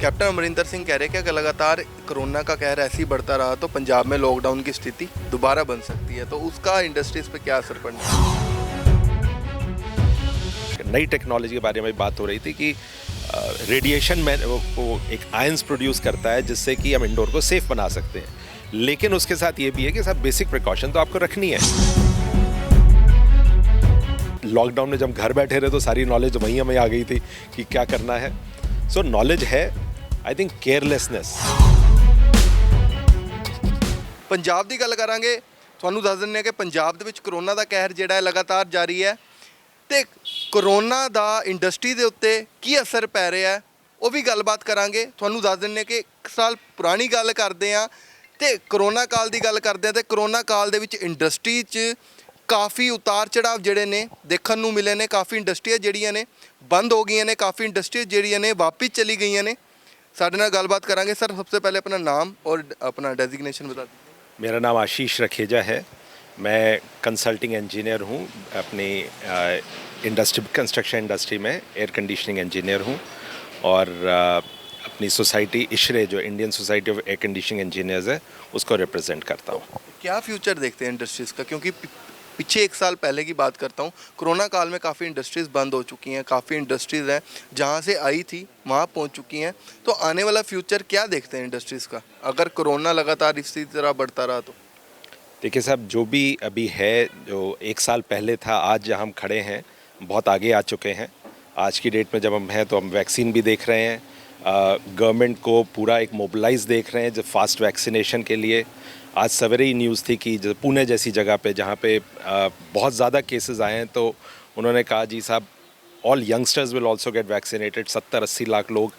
Captain Amarinder Singh कह रहे हैं कि अगर लगातार कोरोना का कहर ऐसे ही बढ़ता रहा तो पंजाब में लॉकडाउन की स्थिति दोबारा बन सकती है, तो उसका इंडस्ट्रीज पे क्या असर पड़ना है? नई टेक्नोलॉजी के बारे में बात हो रही थी कि रेडिएशन में वो एक आयंस प्रोड्यूस करता है जिससे कि हम इंडोर को सेफ बना सकते हैं, लेकिन उसके साथ ये भी है कि सब बेसिक प्रिकॉशन तो आपको रखनी है। लॉकडाउन में जब घर बैठे रहे तो सारी नॉलेज वहीं हमें आ गई थी कि क्या करना है। सो नॉलेज है, आई थिंक केयरलेसनेस। ਪੰਜਾਬ ਦੀ ਗੱਲ ਕਰਾਂਗੇ। ਤੁਹਾਨੂੰ ਦੱਸ ਦਿੰਦੇ ਹਾਂ ਕਿ ਪੰਜਾਬ ਦੇ ਵਿੱਚ ਕਰੋਨਾ ਦਾ ਕਹਿਰ ਜਿਹੜਾ ਹੈ ਲਗਾਤਾਰ ਜਾਰੀ ਹੈ ਤੇ ਕਰੋਨਾ ਦਾ ਇੰਡਸਟਰੀ ਦੇ ਉੱਤੇ ਕੀ ਅਸਰ ਪੈ ਰਿਹਾ ਹੈ ਉਹ ਵੀ ਗੱਲਬਾਤ ਕਰਾਂਗੇ। ਤੁਹਾਨੂੰ ਦੱਸ ਦਿੰਦੇ ਹਾਂ ਕਿ 1 ਸਾਲ ਪੁਰਾਣੀ ਗੱਲ ਕਰਦੇ ਆ ਤੇ ਕਰੋਨਾ ਕਾਲ ਦੀ ਗੱਲ ਕਰਦੇ ਆ ਤੇ ਕਰੋਨਾ ਕਾਲ ਦੇ ਵਿੱਚ ਇੰਡਸਟਰੀ 'ਚ ਕਾਫੀ ਉਤਾਰ ਚੜਾਵ ਜਿਹੜੇ ਨੇ ਦੇਖਣ ਨੂੰ ਮਿਲੇ ਨੇ। ਕਾਫੀ ਇੰਡਸਟਰੀਆਂ ਜਿਹੜੀਆਂ ਨੇ ਬੰਦ ਹੋ ਗਈਆਂ ਨੇ, ਕਾਫੀ ਇੰਡਸਟਰੀਆਂ ਜਿਹੜੀਆਂ ਨੇ ਵਾਪਸ ਚਲੀ ਗਈਆਂ ਨੇ। ਸਾਡੇ ਨਾਲ ਗੱਲਬਾत करेंगे। सर सबसे पहले अपना नाम और अपना डेजिग्नेशन बता दीजिए। मेरा नाम आशीष रखेजा है। मैं कंसल्टिंग इंजीनियर हूँ अपनी कंस्ट्रक्शन इंडस्ट्री में एयर कंडीशनिंग इंजीनियर हूँ और अपनी सोसाइटी इशरे जो Indian society of air conditioning engineers है उसको रिप्रेजेंट करता हूँ। क्या फ्यूचर देखते हैं इंडस्ट्रीज़ का, क्योंकि पीछे 1 साल पहले की बात करता हूँ, कोरोना काल में काफ़ी इंडस्ट्रीज़ बंद हो चुकी हैं, काफ़ी इंडस्ट्रीज़ हैं जहाँ से आई थी वहाँ पहुँच चुकी हैं, तो आने वाला फ्यूचर क्या देखते हैं इंडस्ट्रीज़ का अगर कोरोना लगातार इसी तरह बढ़ता रहा तो? देखिए साहब, जो भी अभी है, जो 1 साल पहले था, आज जहाँ हम खड़े हैं बहुत आगे आ चुके हैं। आज की डेट में जब हम हैं तो हम वैक्सीन भी देख रहे हैं, गवर्नमेंट को पूरा एक मोबिलाइज देख रहे हैं जो फास्ट वैक्सीनेशन के लिए। आज सवेरे ही न्यूज़ थी कि जो पुणे जैसी जगह पे जहाँ पे बहुत ज़्यादा केसेस आए हैं तो उन्होंने कहा जी साहब all youngsters will also get vaccinated. 70-80 lakh लोग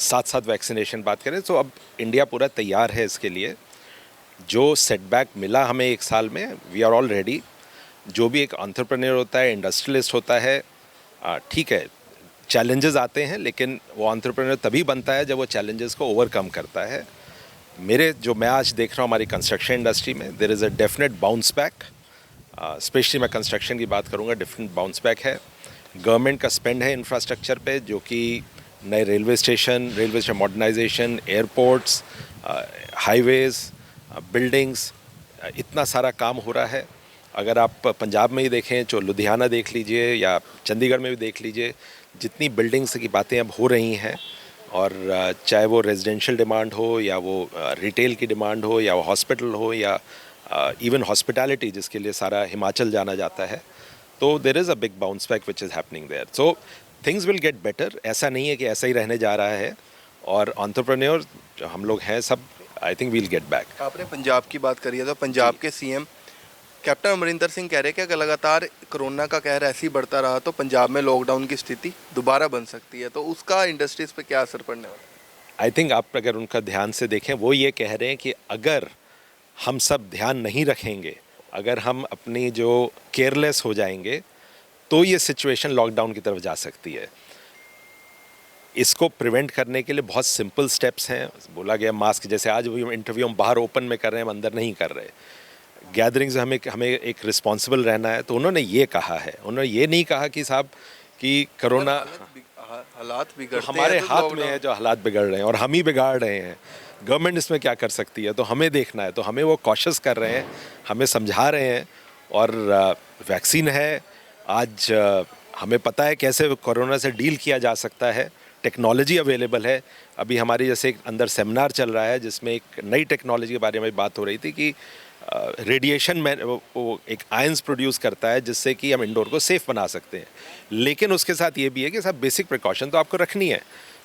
साथ साथ वैक्सीनेशन बात करें तो अब इंडिया पूरा तैयार है इसके लिए। जो सेटबैक मिला हमें 1 साल में, वी आर ऑल रेडी। जो भी एक एंटरप्रेन्योर होता है, इंडस्ट्रियलिस्ट होता है, ठीक है चैलेंजेस आते हैं, लेकिन वो एंटरप्रेन्योर तभी बनता है जब वो चैलेंजेस को ओवरकम करता है। मैं आज देख रहा हूँ हमारी कंस्ट्रक्शन इंडस्ट्री में there is a definite bounce back. Specially मैं कंस्ट्रक्शन की बात करूँगा, डेफिनेट बाउंस बैक है। गवर्नमेंट का स्पेंड है इंफ्रास्ट्रक्चर पे, जो कि नए railway station modernization, airports, highways, buildings, इतना सारा काम हो रहा है। अगर आप पंजाब में ही देखें, जो लुधियाना देख लीजिए या चंडीगढ़ में भी देख लीजिए, जितनी बिल्डिंग्स की बातें अब हो रही हैं, और चाहे वो रेजिडेंशियल डिमांड हो या वो रिटेल की डिमांड हो या वो हॉस्पिटल हो या इवन हॉस्पिटैलिटी जिसके लिए सारा हिमाचल जाना जाता है, तो there is a big bounce back which is happening there. So things will get better. ऐसा नहीं है कि ऐसा ही रहने जा रहा है, और एंटरप्रेन्योर जो हम लोग हैं सब, I think we'll get back. आपने पंजाब की बात करी है तो पंजाब के सीएम कैप्टन अमरिंदर सिंह कह रहे हैं कि अगर लगातार कोरोना का कहर ऐसे ही बढ़ता रहा तो पंजाब में लॉकडाउन की स्थिति दोबारा बन सकती है, तो उसका इंडस्ट्रीज़ पे क्या असर पड़ने वाला है? आई थिंक आप अगर उनका ध्यान से देखें, वो ये कह रहे हैं कि अगर हम सब ध्यान नहीं रखेंगे, अगर हम अपनी जो केयरलेस हो जाएंगे तो ये सिचुएशन लॉकडाउन की तरफ जा सकती है। इसको प्रिवेंट करने के लिए बहुत सिंपल स्टेप्स हैं। बोला गया मास्क, जैसे आज भी इंटरव्यू हम बाहर ओपन में कर रहे हैं, हम अंदर नहीं कर रहे। गैदरिंग्स हमें एक रिस्पॉन्सिबल रहना है, तो उन्होंने ये कहा है। उन्होंने ये नहीं कहा कि साहब कि कोरोना हालात बिगड़ते हैं, हमारे तो हाथ में lockdown- है, जो हालात बिगड़ रहे हैं और हम ही बिगाड़ रहे हैं। गवर्नमेंट इसमें क्या कर सकती है, तो हमें देखना है। तो हमें वो कॉशियस कर रहे हैं, हमें समझा रहे हैं, और वैक्सीन है। आज हमें पता है कैसे कोरोना से डील किया जा सकता है, टेक्नोलॉजी अवेलेबल है। अभी हमारी जैसे एक अंदर सेमिनार चल रहा है जिसमें एक नई टेक्नोलॉजी के बारे में बात हो रही थी कि रेडिएशन में वो एक आयंस प्रोड्यूस करता है जिससे कि हम इंडोर को सेफ बना सकते हैं, लेकिन उसके साथ ये भी है कि सब बेसिक प्रिकॉशन तो आपको रखनी है।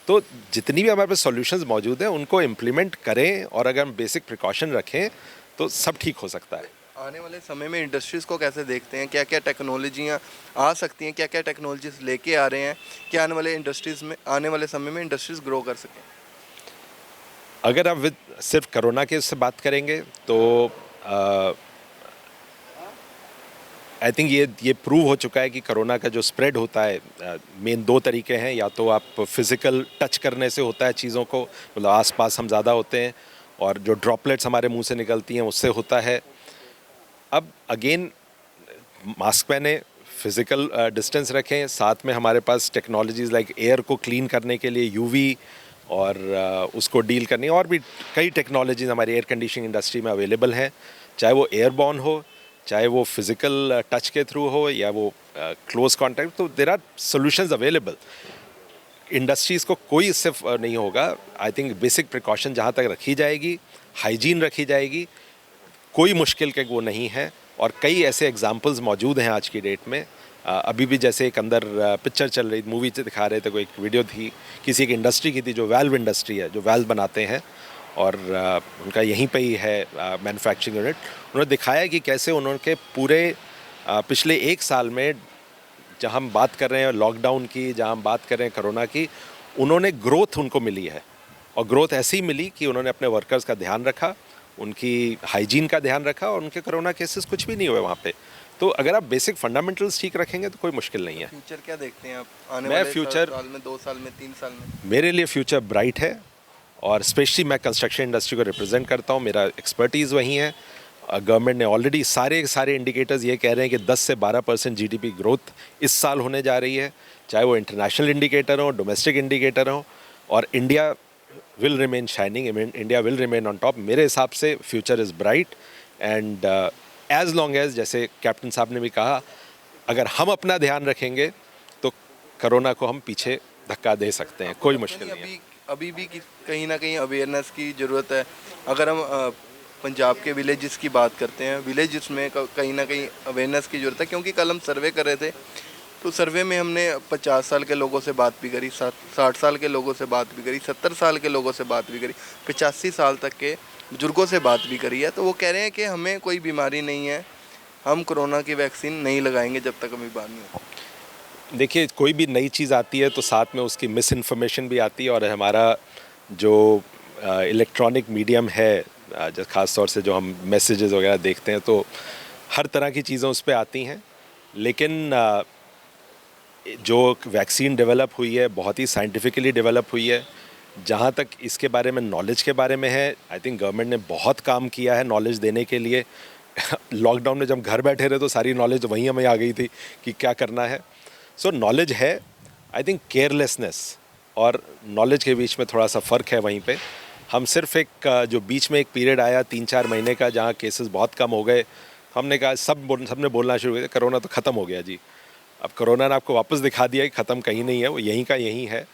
तो जितनी भी हमारे पास सॉल्यूशंस मौजूद हैं उनको इम्प्लीमेंट करें, और अगर हम बेसिक प्रिकॉशन रखें तो सब ठीक हो सकता है। आने वाले समय में इंडस्ट्रीज़ को कैसे देखते हैं, क्या क्या टेक्नोलॉजियाँ आ सकती हैं, क्या क्या टेक्नोलॉजीज लेके आ रहे हैं कि आने वाले समय में इंडस्ट्रीज़ ग्रो कर सकें? अगर आप सिर्फ कोरोना के उससे बात करेंगे तो आई थिंक ये प्रूव हो चुका है कि कोरोना का जो स्प्रेड होता है, मेन 2 तरीके हैं। या तो आप फिज़िकल टच करने से होता है चीज़ों को, मतलब आसपास हम ज़्यादा होते हैं, और जो ड्रॉपलेट्स हमारे मुंह से निकलती हैं उससे होता है। अब अगेन मास्क पहने, फिज़िकल डिस्टेंस रखें, साथ में हमारे पास टेक्नोलॉजीज़ लाइक एयर को क्लीन करने के लिए यूवी और उसको डील करनी। और भी कई टेक्नोलॉजीज़ हमारी एयर कंडीशनिंग इंडस्ट्री में अवेलेबल हैं, चाहे वो एयरबॉर्न हो, चाहे वो फिज़िकल टच के थ्रू हो, या वो क्लोज कॉन्टैक्ट। तो there are solutions available. Industries को कोई इससे नहीं होगा। आई थिंक बेसिक प्रिकॉशन जहाँ तक रखी जाएगी, हाइजीन रखी जाएगी, कोई मुश्किल के वो नहीं है। और कई ऐसे एग्जांपल्स मौजूद हैं आज की डेट में। अभी भी जैसे एक अंदर पिक्चर चल रही, मूवी दिखा रहे थे, कोई एक वीडियो थी किसी एक इंडस्ट्री की थी जो वाल्व इंडस्ट्री है, जो वाल्व बनाते हैं, और उनका यहीं पे ही है मैन्युफैक्चरिंग यूनिट। उन्होंने दिखाया कि कैसे उन्होंने पूरे पिछले एक साल में, जहाँ हम बात कर रहे हैं लॉकडाउन की, जहाँ हम बात कर रहे हैं कोरोना की, उन्होंने ग्रोथ उनको मिली है। और ग्रोथ ऐसी मिली कि उन्होंने अपने वर्कर्स का ध्यान रखा, उनकी हाइजीन का ध्यान रखा, और उनके कोरोना केसेस कुछ भी नहीं हुए वहाँ पे। तो अगर आप बेसिक फंडामेंटल्स ठीक रखेंगे तो कोई मुश्किल नहीं है। फ्यूचर क्या देखते हैं आप आने मैं वाले फ्यूचर साल में, 2 साल में, 3 साल में? मेरे लिए फ्यूचर ब्राइट है, और स्पेशली मैं कंस्ट्रक्शन इंडस्ट्री को रिप्रेजेंट करता हूँ, मेरा एक्सपर्टीज़ वहीं है। गवर्नमेंट ने ऑलरेडी सारे इंडिकेटर्स ये कह रहे हैं कि 10 से 12% जीडीपी ग्रोथ इस साल होने जा रही है, चाहे वो इंटरनेशनल इंडिकेटर हो, डोमेस्टिक इंडिकेटर हो। और India will remain shining, India will remain on top. मेरे हिसाब से future is bright, and as long as, जैसे कैप्टन साहब ने भी कहा, अगर हम अपना ध्यान रखेंगे तो कोरोना को हम पीछे धक्का दे सकते हैं, कोई मुश्किल नहीं है। अभी भी कहीं ना कहीं अवेयरनेस की ज़रूरत है। अगर हम पंजाब के विलेजेस की बात करते हैं, विलेजेस में कहीं ना कहीं अवेयरनेस की ज़रूरत है, क्योंकि कल हम सर्वे कर रहे थे, तो सर्वे में हमने 50 साल के लोगों से बात भी करी, 60 साल के लोगों से बात भी करी, 70 साल के लोगों से बात भी करी, 85 साल तक के बुजुर्गों से बात भी करी है। तो वो कह रहे हैं कि हमें कोई बीमारी नहीं है, हम कोरोना की वैक्सीन नहीं लगाएंगे जब तक हमें बीमारी नहीं हो। देखिए, कोई भी नई चीज़ आती है तो साथ में उसकी मिस इन्फॉर्मेशन भी आती है, और हमारा जो इलेक्ट्रॉनिक मीडियम है, जो ख़ास तौर से जो हम मैसेजेस वगैरह देखते हैं, तो हर तरह की चीज़ें उस पर आती हैं। लेकिन जो वैक्सीन डेवलप हुई है बहुत ही साइंटिफिकली डेवलप हुई है। जहाँ तक इसके बारे में, नॉलेज के बारे में है, आई थिंक गवर्नमेंट ने बहुत काम किया है नॉलेज देने के लिए। लॉकडाउन में जब घर बैठे रहे तो सारी नॉलेज वहीं हमें आ गई थी कि क्या करना है। सो नॉलेज है। आई थिंक केयरलेसनेस और नॉलेज के बीच में थोड़ा सा फ़र्क है। वहीं पे हम सिर्फ एक जो बीच में एक पीरियड आया 3-4 महीने का, जहाँ केसेस बहुत कम हो गए, हमने कहा सबने बोलना शुरू कर दिया कोरोना तो ख़त्म हो गया जी। अब कोरोना ने आपको वापस दिखा दिया कि ख़त्म कहीं नहीं है, वो यहीं का यहीं है।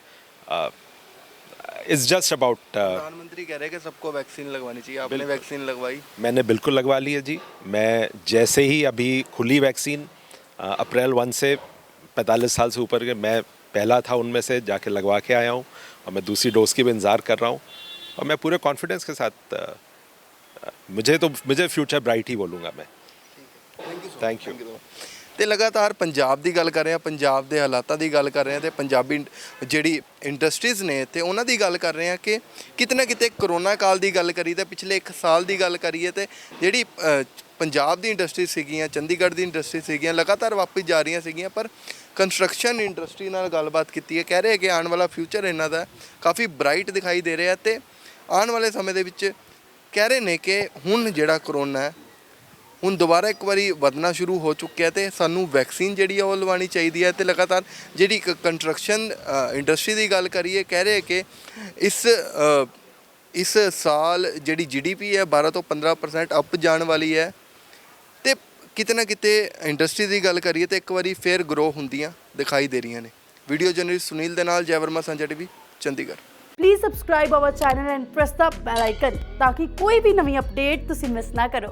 It's just about. प्रधानमंत्री कह रहे हैं कि सबको वैक्सीन लगवानी चाहिए, आपने वैक्सीन लगवाई? मैंने बिल्कुल लगवा ली है जी। मैं जैसे ही अभी खुली वैक्सीन अप्रैल 1 से 45 साल से ऊपर के, मैं पहला था उनमें से, जाके लगवा के आया हूँ, और मैं दूसरी डोज की भी इंतज़ार कर रहा हूँ। और मैं पूरे कॉन्फिडेंस के साथ, मुझे फ्यूचर ब्राइट ही बोलूँगा मैं। Thank you. ਤੇ ਲਗਾਤਾਰ ਪੰਜਾਬ ਦੀ ਗੱਲ ਕਰ ਰਹੇ ਹਾਂ, ਪੰਜਾਬ ਦੇ ਹਾਲਾਤਾਂ ਦੀ ਗੱਲ ਕਰ ਰਹੇ ਹਾਂ, ਤੇ ਪੰਜਾਬੀ ਜਿਹੜੀ ਇੰਡਸਟਰੀਜ਼ ਨੇ ਤੇ ਉਹਨਾਂ ਦੀ ਗੱਲ ਕਰ ਰਹੇ ਹਾਂ ਕਿ ਕਿਤੇ ਨਾ ਕਿਤੇ ਕਰੋਨਾ ਕਾਲ ਦੀ ਗੱਲ ਕਰੀ ਤਾਂ ਪਿਛਲੇ 1 ਸਾਲ ਦੀ ਗੱਲ ਕਰੀਏ ਤੇ ਜਿਹੜੀ ਪੰਜਾਬ ਦੀ ਇੰਡਸਟਰੀ ਸੀਗੀਆਂ, ਚੰਡੀਗੜ੍ਹ ਦੀ ਇੰਡਸਟਰੀ ਸੀਗੀਆਂ, ਲਗਾਤਾਰ ਵਾਪਸ ਜਾ ਰਹੀਆਂ ਸੀਗੀਆਂ। ਪਰ ਕੰਸਟਰਕਸ਼ਨ ਇੰਡਸਟਰੀ ਨਾਲ ਗੱਲਬਾਤ ਕੀਤੀ ਹੈ, ਕਹਿ ਰਹੇ ਕਿ ਆਉਣ ਵਾਲਾ ਫਿਊਚਰ ਇਹਨਾਂ ਦਾ ਕਾਫੀ ਬ੍ਰਾਈਟ ਦਿਖਾਈ ਦੇ ਰਿਹਾ, ਤੇ ਆਉਣ ਵਾਲੇ ਸਮੇਂ ਦੇ ਵਿੱਚ ਕਹਿ ਰਹੇ ਨੇ ਕਿ ਹੁਣ ਜਿਹੜਾ ਕਰੋਨਾ ਹੈ ਹੁਣ ਦੁਬਾਰਾ ਇੱਕ ਵਾਰੀ ਵਧਣਾ ਸ਼ੁਰੂ ਹੋ ਚੁੱਕਿਆ, ਤੇ ਸਾਨੂੰ ਵੈਕਸੀਨ ਜਿਹੜੀ ਆ ਉਹ ਲਵਾਉਣੀ ਚਾਹੀਦੀ ਹੈ। ਤੇ ਲਗਾਤਾਰ ਜਿਹੜੀ ਕੰਸਟਰਕਸ਼ਨ ਇੰਡਸਟਰੀ ਦੀ ਗੱਲ ਕਰੀਏ, ਕਹਿ ਰਹੇ ਕਿ ਇਸ ਸਾਲ ਜਿਹੜੀ GDP ਹੈ 12 ਤੋਂ 15% ਅਪ ਜਾਣ ਵਾਲੀ ਹੈ, ਤੇ ਕਿਤੇ ਨਾ ਕਿਤੇ ਇੰਡਸਟਰੀ ਦੀ ਗੱਲ ਕਰੀਏ ਤਾਂ ਇੱਕ ਵਾਰੀ ਫੇਰ ਗਰੋ ਹੁੰਦੀਆਂ ਦਿਖਾਈ ਦੇ ਰਹੀਆਂ ਨੇ। ਵੀਡੀਓ ਜਰਨਲਿਸਟ ਸੁਨੀਲ ਦੇ ਨਾਲ ਜੈ ਵਰਮਾ, ਸਾਂਝਾ TV, Chandigarh. Please subscribe our channel and press the bell icon ਤਾਂ ਕਿ ਕੋਈ ਵੀ ਨਵੀਂ ਅਪਡੇਟ ਤੁਸੀਂ ਮਿਸ ਨਾ ਕਰੋ।